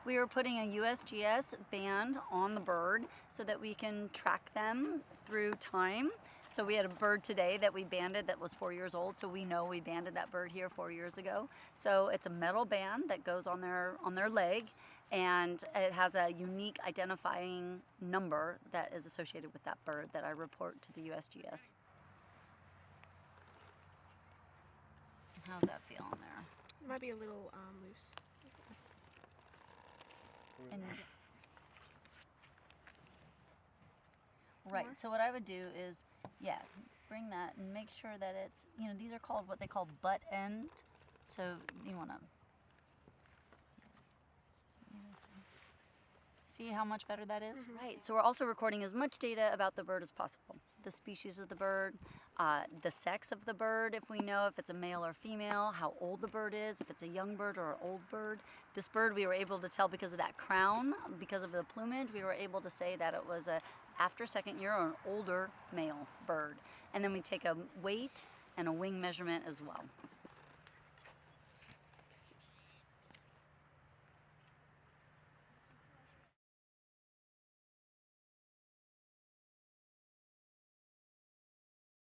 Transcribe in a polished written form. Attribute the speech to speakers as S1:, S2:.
S1: We are putting a USGS band on the bird so that we can track them through time. So we had a bird today that we banded that was 4 years old, so we know we banded that bird here 4 years ago. So it's a metal band that goes on their leg, and it has a unique identifying number that is associated with that bird that I report to the USGS. How's that feel on there?
S2: It might be a little loose.
S1: And right, so what I would do is, yeah, bring that and make sure that it's, you know, these are called what they call butt end. So you want to see how much better that is?
S2: Mm-hmm.
S1: Right, so we're also recording as much data about the bird as possible. The species of the bird, the sex of the bird, if we know if it's a male or female, how old the bird is, if it's a young bird or an old bird. This bird we were able to tell because of that crown, because of the plumage, we were able to say that it was a after second year or an older male bird. And then we take a weight and a wing measurement as well.